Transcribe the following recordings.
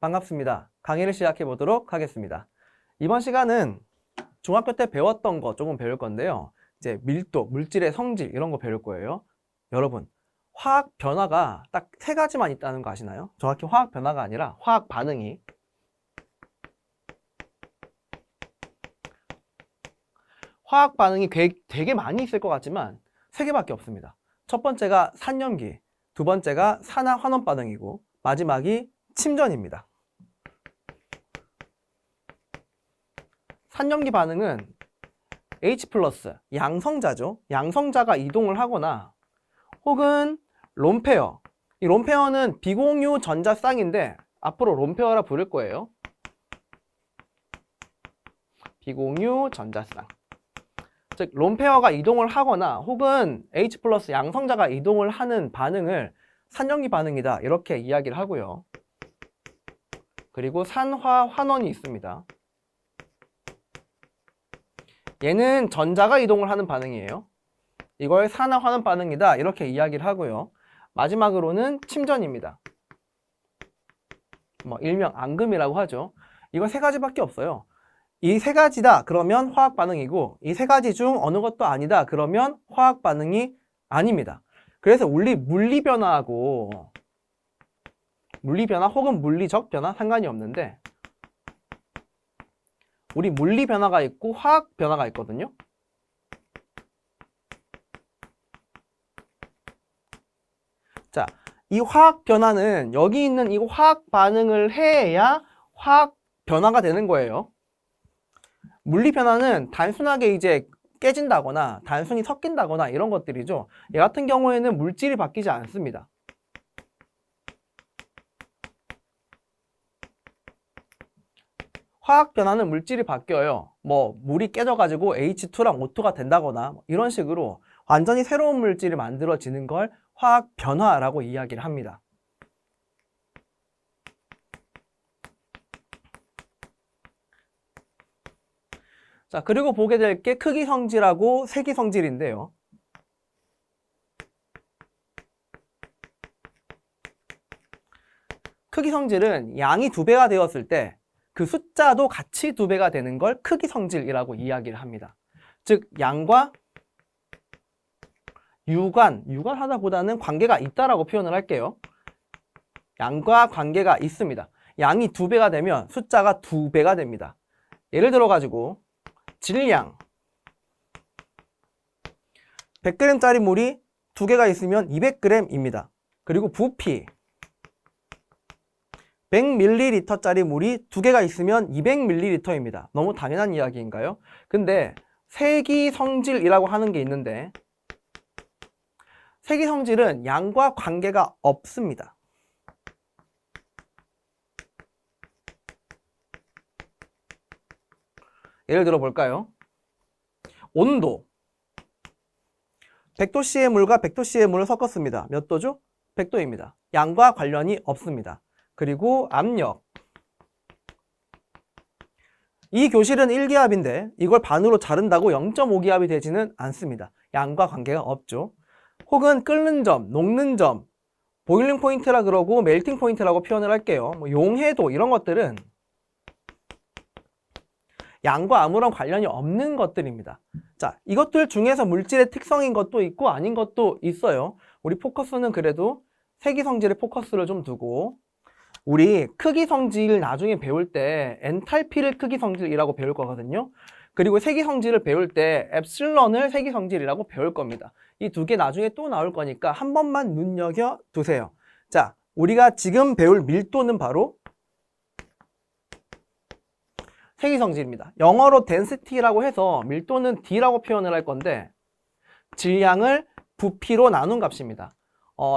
반갑습니다. 강의를 시작해 보도록 하겠습니다. 이번 시간은 중학교 때 배웠던 거 조금 배울 건데요. 이제 밀도, 물질의 성질 이런 거 배울 거예요. 여러분, 화학 변화가 딱 세 가지만 있다는 거 아시나요? 정확히 화학 변화가 아니라 화학 반응이 되게 많이 있을 것 같지만 세 개밖에 없습니다. 첫 번째가 산염기, 두 번째가 산화 환원 반응이고 마지막이 침전입니다. 산염기 반응은 H+, 양성자죠. 양성자가 이동을 하거나 혹은 롬페어. 이 롬페어는 비공유 전자쌍인데 앞으로 롬페어라 부를 거예요. 비공유 전자쌍. 즉 롬페어가 이동을 하거나 혹은 H+ 양성자가 이동을 하는 반응을 산염기 반응이다 이렇게 이야기를 하고요. 그리고 산화 환원이 있습니다. 얘는 전자가 이동을 하는 반응이에요. 이걸 산화 환원 반응이다 이렇게 이야기를 하고요. 마지막으로는 침전입니다. 일명 앙금이라고 하죠. 이거 세 가지밖에 없어요. 이 세 가지다 그러면 화학 반응이고 이 세 가지 중 어느 것도 아니다 그러면 화학 반응이 아닙니다. 그래서 우리 물리 변화하고 물리 변화 혹은 물리적 변화 상관이 없는데 우리 물리 변화가 있고 화학 변화가 있거든요. 자, 이 화학 변화는 여기 있는 이 화학 반응을 해야 화학 변화가 되는 거예요. 물리 변화는 단순하게 이제 깨진다거나 단순히 섞인다거나 이런 것들이죠. 얘 같은 경우에는 물질이 바뀌지 않습니다. 화학 변화는 물질이 바뀌어요. 물이 깨져가지고 H2랑 O2가 된다거나 이런 식으로 완전히 새로운 물질이 만들어지는 걸 화학 변화라고 이야기를 합니다. 자, 그리고 보게 될 게 크기 성질하고 세기 성질인데요. 크기 성질은 양이 2배가 되었을 때 그 숫자도 같이 2배가 되는 걸 크기 성질이라고 이야기를 합니다. 즉 양과 유관하다보다는 관계가 있다라고 표현을 할게요. 양과 관계가 있습니다. 양이 2배가 되면 숫자가 2배가 됩니다. 예를 들어 가지고 질량 100g짜리 물이 2개가 있으면 200g입니다. 그리고 부피 100ml짜리 물이 2개가 있으면 200ml입니다. 너무 당연한 이야기인가요? 근데 세기 성질이라고 하는 게 있는데 세기 성질은 양과 관계가 없습니다. 예를 들어 볼까요? 온도 100도씨의 물과 100도씨의 물을 섞었습니다. 몇 도죠? 100도입니다. 양과 관련이 없습니다. 그리고 압력 이 교실은 1기압인데 이걸 반으로 자른다고 0.5기압이 되지는 않습니다. 양과 관계가 없죠. 혹은 끓는 점, 녹는 점, 보일링 포인트라 그러고 멜팅 포인트라고 표현을 할게요. 용해도 이런 것들은 양과 아무런 관련이 없는 것들입니다. 자, 이것들 중에서 물질의 특성인 것도 있고 아닌 것도 있어요. 우리 포커스는 그래도 세기 성질에 포커스를 좀 두고 우리 크기 성질 나중에 배울 때 엔탈피를 크기 성질이라고 배울 거거든요. 그리고 세기 성질을 배울 때 엡실런을 세기 성질이라고 배울 겁니다. 이 두 개 나중에 또 나올 거니까 한 번만 눈여겨 두세요. 자, 우리가 지금 배울 밀도는 바로 세기 성질입니다. 영어로 density라고 해서 밀도는 D라고 표현을 할 건데 질량을 부피로 나눈 값입니다.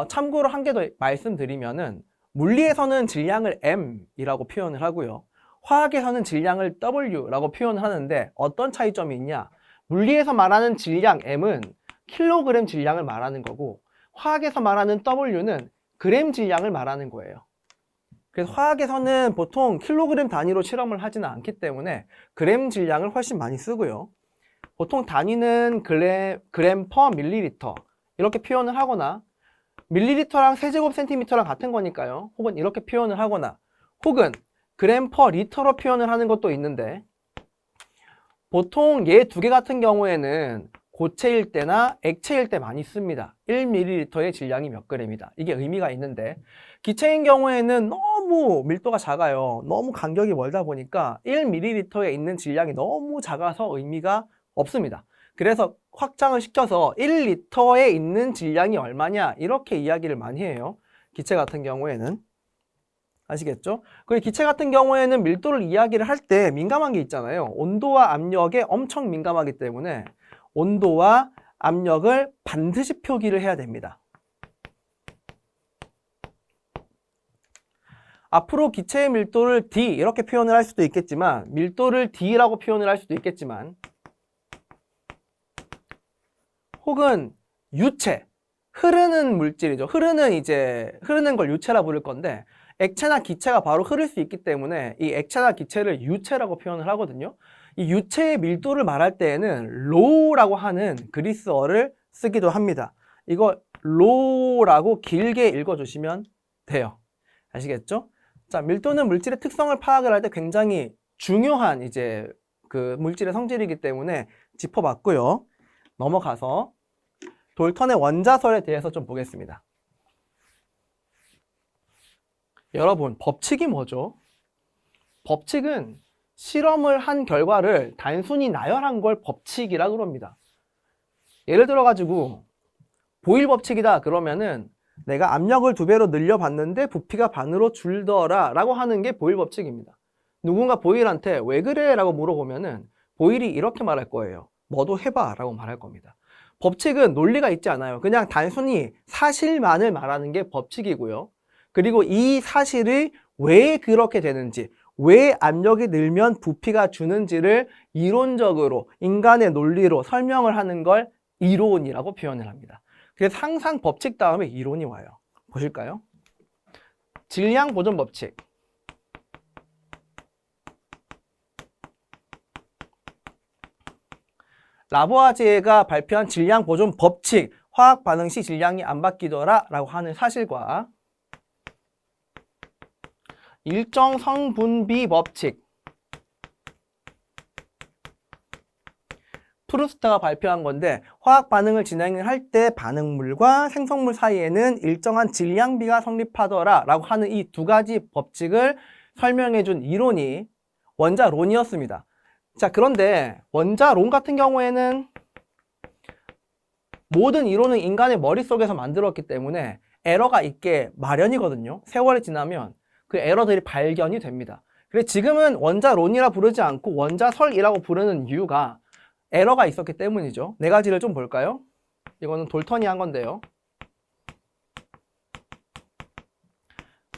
참고로 한 개 더 말씀드리면은 물리에서는 질량을 M이라고 표현을 하고요. 화학에서는 질량을 W라고 표현을 하는데 어떤 차이점이 있냐? 물리에서 말하는 질량 M은 킬로그램 질량을 말하는 거고 화학에서 말하는 W는 그램 질량을 말하는 거예요. 그래서 화학에서는 보통 킬로그램 단위로 실험을 하지는 않기 때문에 그램 질량을 훨씬 많이 쓰고요. 보통 단위는 그램 퍼 밀리리터 이렇게 표현을 하거나 밀리리터랑 세제곱 센티미터랑 같은 거니까요. 혹은 이렇게 표현을 하거나 혹은 그램 퍼 리터로 표현을 하는 것도 있는데, 보통 얘 두 개 같은 경우에는 고체일 때나 액체일 때 많이 씁니다. 1ml의 질량이 몇 g이다. 이게 의미가 있는데, 기체인 경우에는 너무 밀도가 작아요. 너무 간격이 멀다 보니까 1ml에 있는 질량이 너무 작아서 의미가 없습니다. 그래서 확장을 시켜서 1리터에 있는 질량이 얼마냐 이렇게 이야기를 많이 해요. 기체 같은 경우에는. 아시겠죠? 그리고 기체 같은 경우에는 밀도를 이야기를 할 때 민감한 게 있잖아요. 온도와 압력에 엄청 민감하기 때문에 온도와 압력을 반드시 표기를 해야 됩니다. 앞으로 기체의 밀도를 D 이렇게 표현을 할 수도 있겠지만, 밀도를 D라고 표현을 할 수도 있겠지만, 혹은 유체, 흐르는 물질이죠. 흐르는 걸 유체라 부를 건데, 액체나 기체가 바로 흐를 수 있기 때문에 이 액체나 기체를 유체라고 표현을 하거든요. 이 유체의 밀도를 말할 때에는 로라고 하는 그리스어를 쓰기도 합니다. 이거 로라고 길게 읽어주시면 돼요. 아시겠죠? 자, 밀도는 물질의 특성을 파악을 할 때 굉장히 중요한 그 물질의 성질이기 때문에 짚어봤고요. 넘어가서 돌턴의 원자설에 대해서 좀 보겠습니다. 여러분, 법칙이 뭐죠? 법칙은 실험을 한 결과를 단순히 나열한 걸 법칙이라 그럽니다. 예를 들어가지고 보일 법칙이다 그러면은 내가 압력을 2배로 늘려봤는데 부피가 반으로 줄더라 라고 하는 게 보일 법칙입니다. 누군가 보일한테 왜 그래? 라고 물어보면은 보일이 이렇게 말할 거예요. 너도 해봐 라고 말할 겁니다. 법칙은 논리가 있지 않아요. 그냥 단순히 사실만을 말하는 게 법칙이고요. 그리고 이 사실이 왜 그렇게 되는지, 왜 압력이 늘면 부피가 주는지를 이론적으로, 인간의 논리로 설명을 하는 걸 이론이라고 표현을 합니다. 그래서 항상 법칙 다음에 이론이 와요. 보실까요? 질량 보존 법칙. 라보아제가 발표한 질량 보존 법칙, 화학 반응 시 질량이 안 바뀌더라 라고 하는 사실과 일정 성분비 법칙, 프루스트가 발표한 건데, 화학 반응을 진행을 할 때 반응물과 생성물 사이에는 일정한 질량비가 성립하더라 라고 하는 이 두 가지 법칙을 설명해 준 이론이 원자론이었습니다. 자, 그런데 원자론 같은 경우에는 모든 이론은 인간의 머릿속에서 만들었기 때문에 에러가 있게 마련이거든요. 세월이 지나면 그 에러들이 발견이 됩니다. 그래서 지금은 원자론이라 부르지 않고 원자설이라고 부르는 이유가 에러가 있었기 때문이죠. 네 가지를 좀 볼까요? 이거는 돌턴이 한 건데요.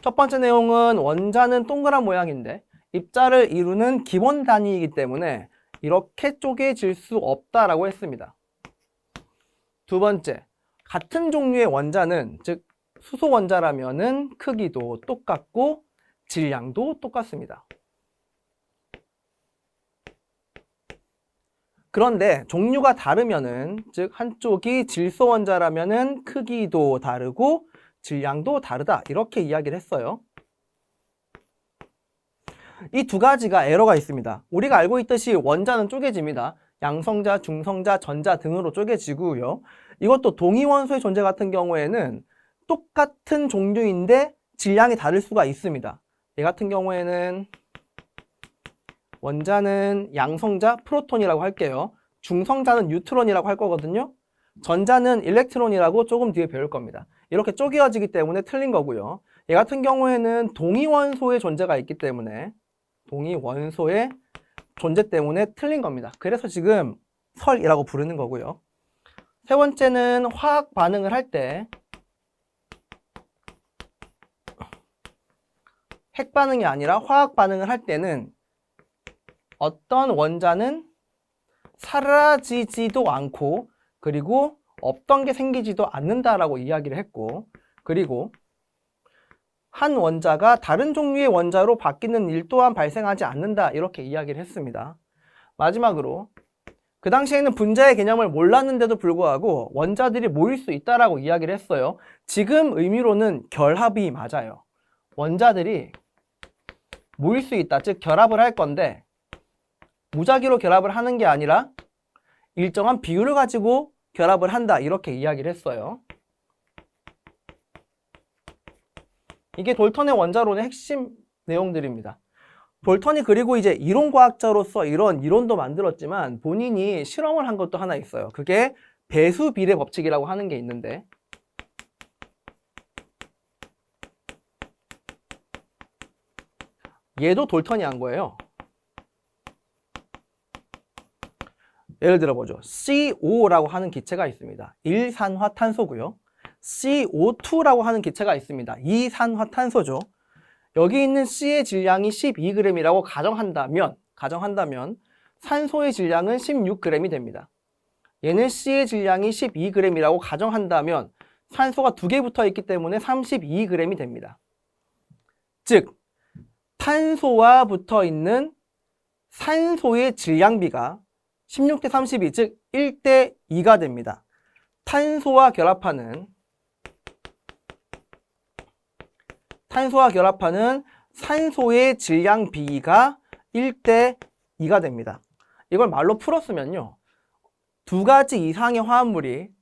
첫 번째 내용은 원자는 동그란 모양인데 입자를 이루는 기본 단위이기 때문에 이렇게 쪼개질 수 없다라고 했습니다. 두 번째, 같은 종류의 원자는, 즉 수소 원자라면은 크기도 똑같고 질량도 똑같습니다. 그런데 종류가 다르면은, 즉 한쪽이 질소 원자라면은 크기도 다르고 질량도 다르다 이렇게 이야기를 했어요. 이 두 가지가 에러가 있습니다. 우리가 알고 있듯이 원자는 쪼개집니다. 양성자, 중성자, 전자 등으로 쪼개지고요. 이것도 동위원소의 존재 같은 경우에는 똑같은 종류인데 질량이 다를 수가 있습니다. 이 같은 경우에는 원자는 양성자, 프로톤이라고 할게요. 중성자는 뉴트론이라고 할 거거든요. 전자는 일렉트론이라고 조금 뒤에 배울 겁니다. 이렇게 쪼개어지기 때문에 틀린 거고요. 이 같은 경우에는 동위원소의 존재가 있기 때문에 동위원소의 존재 때문에 틀린 겁니다. 그래서 지금 설이라고 부르는 거고요. 세 번째는 화학 반응을 할 때 핵 반응이 아니라 화학 반응을 할 때는 어떤 원자는 사라지지도 않고 그리고 없던 게 생기지도 않는다라고 이야기를 했고, 그리고 한 원자가 다른 종류의 원자로 바뀌는 일 또한 발생하지 않는다 이렇게 이야기를 했습니다. 마지막으로 그 당시에는 분자의 개념을 몰랐는데도 불구하고 원자들이 모일 수 있다라고 이야기를 했어요. 지금 의미로는 결합이 맞아요. 원자들이 모일 수 있다. 즉 결합을 할 건데 무작위로 결합을 하는 게 아니라 일정한 비율을 가지고 결합을 한다. 이렇게 이야기를 했어요. 이게 돌턴의 원자론의 핵심 내용들입니다. 돌턴이 그리고 이제 이론과학자로서 이런 이론도 만들었지만 본인이 실험을 한 것도 하나 있어요. 그게 배수 비례 법칙이라고 하는 게 있는데 얘도 돌턴이 한 거예요. 예를 들어보죠. CO 라고 하는 기체가 있습니다. 일산화탄소고요. CO2라고 하는 기체가 있습니다. 이산화탄소죠. 여기 있는 C의 질량이 12g이라고 가정한다면 산소의 질량은 16g이 됩니다. 얘는 C의 질량이 12g이라고 가정한다면 산소가 2개 붙어 있기 때문에 32g이 됩니다. 즉 탄소와 붙어 있는 산소의 질량비가 16대 32, 즉 1대 2가 됩니다. 탄소와 결합하는 산소의 질량 비가 1대 2가 됩니다. 이걸 말로 풀었으면요. 두 가지 이상의 화합물을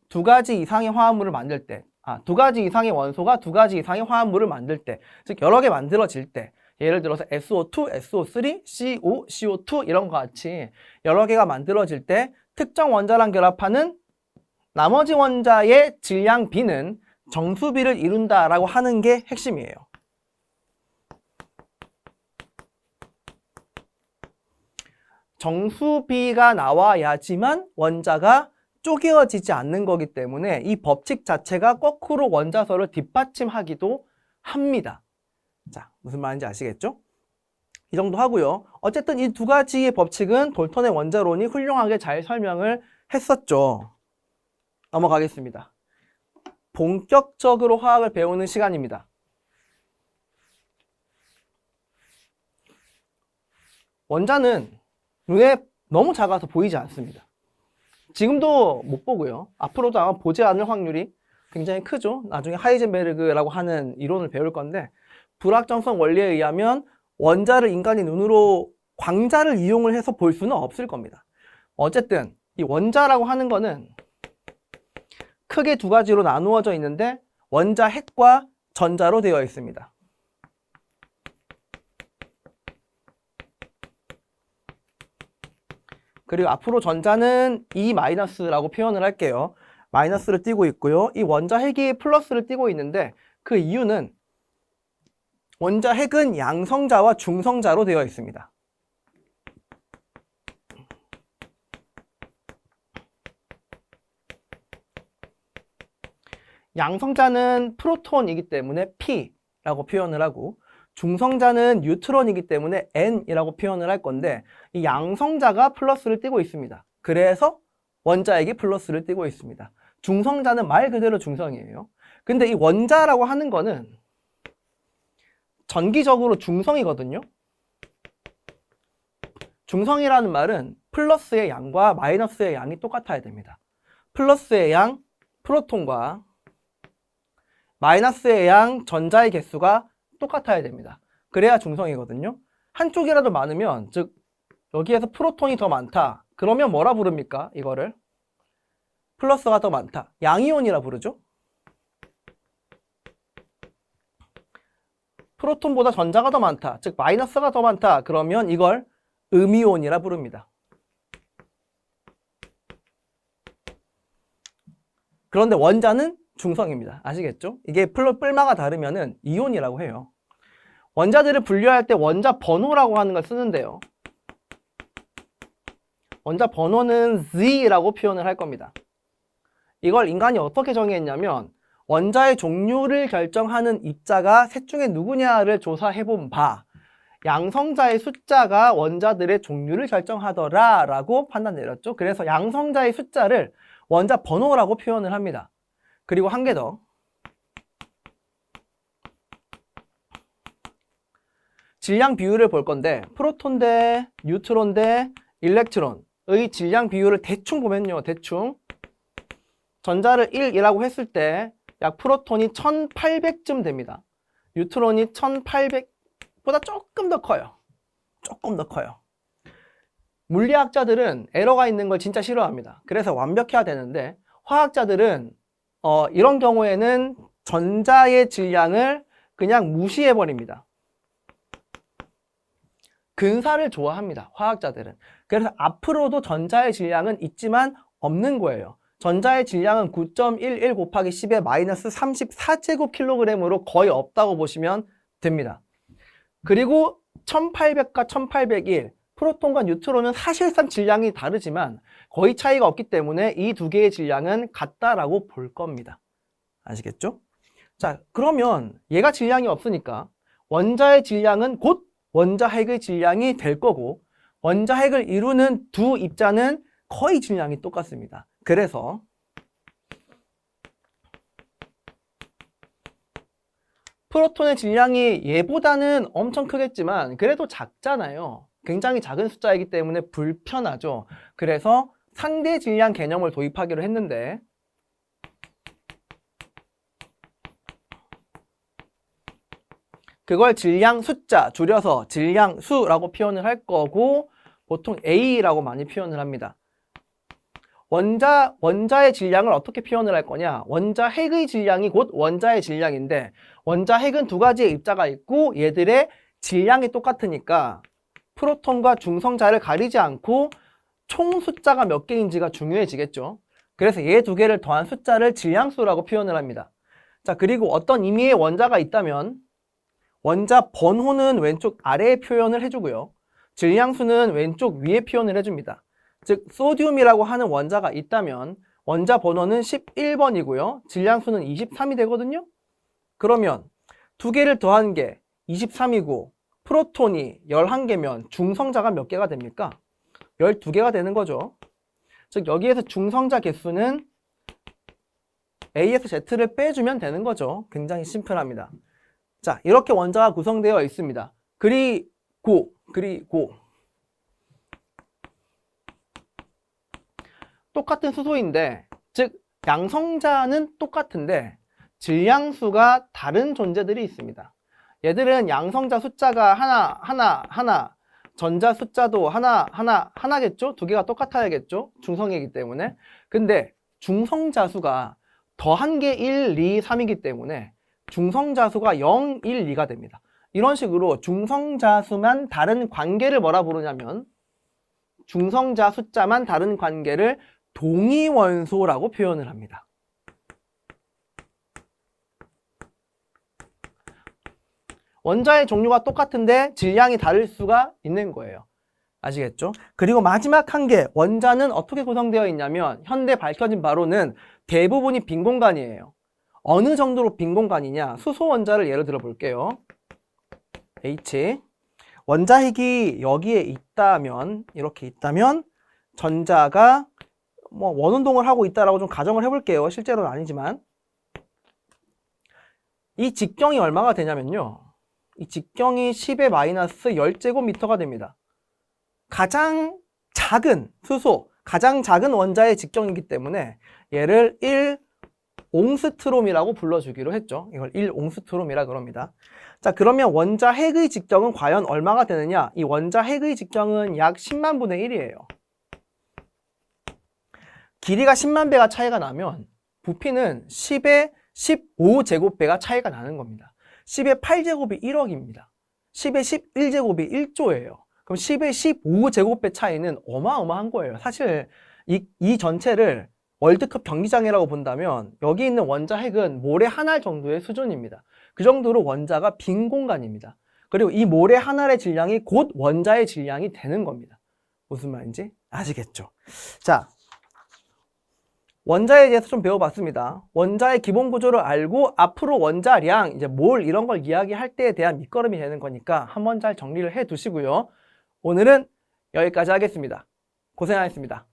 만들 때, 두 가지 이상의 원소가 두 가지 이상의 화합물을 만들 때, 즉 여러 개 만들어질 때, 예를 들어서 SO2, SO3, CO, CO2 이런 것 같이 여러 개가 만들어질 때 특정 원자랑 결합하는 나머지 원자의 질량 비는 정수비를 이룬다라고 하는 게 핵심이에요. 정수비가 나와야지만 원자가 쪼개어지지 않는 거기 때문에 이 법칙 자체가 거꾸로 원자설을 뒷받침하기도 합니다. 자, 무슨 말인지 아시겠죠? 이 정도 하고요. 어쨌든 이 두 가지의 법칙은 돌턴의 원자론이 훌륭하게 잘 설명을 했었죠. 넘어가겠습니다. 본격적으로 화학을 배우는 시간입니다. 원자는 눈에 너무 작아서 보이지 않습니다. 지금도 못 보고요. 앞으로도 아마 보지 않을 확률이 굉장히 크죠. 나중에 하이젠베르그라고 하는 이론을 배울 건데 불확정성 원리에 의하면 원자를 인간이 눈으로 광자를 이용을 해서 볼 수는 없을 겁니다. 어쨌든 이 원자라고 하는 거는 크게 두 가지로 나누어져 있는데 원자 핵과 전자로 되어 있습니다. 그리고 앞으로 전자는 E-라고 표현을 할게요. 마이너스를 띄고 있고요. 이 원자 핵이 플러스를 띄고 있는데 그 이유는 원자 핵은 양성자와 중성자로 되어 있습니다. 양성자는 프로톤이기 때문에 P라고 표현을 하고 중성자는 뉴트론이기 때문에 N이라고 표현을 할 건데 이 양성자가 플러스를 띄고 있습니다. 그래서 원자핵이 플러스를 띄고 있습니다. 중성자는 말 그대로 중성이에요. 근데 이 원자라고 하는 거는 전기적으로 중성이거든요. 중성이라는 말은 플러스의 양과 마이너스의 양이 똑같아야 됩니다. 플러스의 양, 프로톤과 마이너스의 양, 전자의 개수가 똑같아야 됩니다. 그래야 중성이거든요. 한쪽이라도 많으면, 즉 여기에서 프로톤이 더 많다. 그러면 뭐라 부릅니까? 이거를 플러스가 더 많다. 양이온이라 부르죠. 프로톤보다 전자가 더 많다. 즉 마이너스가 더 많다. 그러면 이걸 음이온이라 부릅니다. 그런데 원자는 중성입니다. 아시겠죠? 이게 뿔마가 다르면은 이온이라고 해요. 원자들을 분류할 때 원자 번호라고 하는 걸 쓰는데요. 원자 번호는 Z라고 표현을 할 겁니다. 이걸 인간이 어떻게 정의했냐면 원자의 종류를 결정하는 입자가 셋 중에 누구냐를 조사해본 바 양성자의 숫자가 원자들의 종류를 결정하더라 라고 판단 내렸죠. 그래서 양성자의 숫자를 원자 번호라고 표현을 합니다. 그리고 한 개 더. 질량 비율을 볼 건데 프로톤 대 뉴트론 대 일렉트론의 질량 비율을 대충 보면요. 대충 전자를 1이라고 했을 때 약 프로톤이 1800쯤 됩니다. 뉴트론이 1800 보다 조금 더 커요. 조금 더 커요. 물리학자들은 에러가 있는 걸 진짜 싫어합니다. 그래서 완벽해야 되는데 화학자들은 이런 경우에는 전자의 질량을 그냥 무시해버립니다. 근사를 좋아합니다. 화학자들은. 그래서 앞으로도 전자의 질량은 있지만 없는 거예요. 전자의 질량은 9.11 곱하기 10의 마이너스 34제곱킬로그램으로 거의 없다고 보시면 됩니다. 그리고 1800과 1801, 프로톤과 뉴트론은 사실상 질량이 다르지만 거의 차이가 없기 때문에 이 두 개의 질량은 같다라고 볼 겁니다. 아시겠죠? 자, 그러면 얘가 질량이 없으니까 원자의 질량은 곧 원자 핵의 질량이 될 거고 원자 핵을 이루는 두 입자는 거의 질량이 똑같습니다. 그래서 프로톤의 질량이 얘보다는 엄청 크겠지만 그래도 작잖아요. 굉장히 작은 숫자이기 때문에 불편하죠. 그래서 상대 질량 개념을 도입하기로 했는데 그걸 질량 숫자, 줄여서 질량수라고 표현을 할 거고 보통 A라고 많이 표현을 합니다. 원자의 질량을 어떻게 표현을 할 거냐? 원자 핵의 질량이 곧 원자의 질량인데 원자 핵은 두 가지의 입자가 있고 얘들의 질량이 똑같으니까 프로톤과 중성자를 가리지 않고 총 숫자가 몇 개인지가 중요해지겠죠. 그래서 얘 두 개를 더한 숫자를 질량수라고 표현을 합니다. 자, 그리고 어떤 의미의 원자가 있다면 원자 번호는 왼쪽 아래에 표현을 해주고요. 질량수는 왼쪽 위에 표현을 해줍니다. 즉 소듐이라고 하는 원자가 있다면 원자 번호는 11번이고요. 질량수는 23이 되거든요. 그러면 두 개를 더한 게 23이고 프로톤이 11개면 중성자가 몇 개가 됩니까? 12개가 되는 거죠. 즉 여기에서 중성자 개수는 A에서 Z를 빼주면 되는 거죠. 굉장히 심플합니다. 자, 이렇게 원자가 구성되어 있습니다. 그리고 똑같은 수소인데 즉 양성자는 똑같은데 질량수가 다른 존재들이 있습니다. 얘들은 양성자 숫자가 하나, 전자 숫자도 하나겠죠? 두 개가 똑같아야겠죠? 중성이기 때문에. 근데 중성자수가 더한 게 1, 2, 3이기 때문에 중성자수가 0, 1, 2가 됩니다. 이런 식으로 중성자수만 다른 관계를 뭐라 부르냐면 중성자 숫자만 다른 관계를 동위원소라고 표현을 합니다. 원자의 종류가 똑같은데 질량이 다를 수가 있는 거예요. 아시겠죠? 그리고 마지막 한 개, 원자는 어떻게 구성되어 있냐면 현대 밝혀진 바로는 대부분이 빈 공간이에요. 어느 정도로 빈 공간이냐? 수소 원자를 예를 들어 볼게요. H. 원자핵이 여기에 있다면, 이렇게 있다면 전자가 뭐 원운동을 하고 있다라고 좀 가정을 해볼게요. 실제로는 아니지만 이 직경이 얼마가 되냐면요. 이 직경이 10의 마이너스 10제곱미터가 됩니다. 가장 작은 수소, 가장 작은 원자의 직경이기 때문에 얘를 1옹스트롬이라고 불러주기로 했죠. 이걸 1옹스트롬이라 그럽니다. 자, 그러면 원자 핵의 직경은 과연 얼마가 되느냐? 이 원자 핵의 직경은 약 10만 분의 1이에요. 길이가 10만 배가 차이가 나면 부피는 10의 15제곱배가 차이가 나는 겁니다. 10의 8제곱이 1억입니다. 10의 11제곱이 1조예요. 그럼 10의 15제곱배 차이는 어마어마한 거예요. 사실 이 전체를 월드컵 경기장이라고 본다면 여기 있는 원자 핵은 모래 한 알 정도의 수준입니다. 그 정도로 원자가 빈 공간입니다. 그리고 이 모래 한 알의 질량이 곧 원자의 질량이 되는 겁니다. 무슨 말인지 아시겠죠? 자, 원자에 대해서 좀 배워봤습니다. 원자의 기본 구조를 알고 앞으로 원자량, 이제 몰 이런 걸 이야기할 때에 대한 밑거름이 되는 거니까 한번 잘 정리를 해 두시고요. 오늘은 여기까지 하겠습니다. 고생하셨습니다.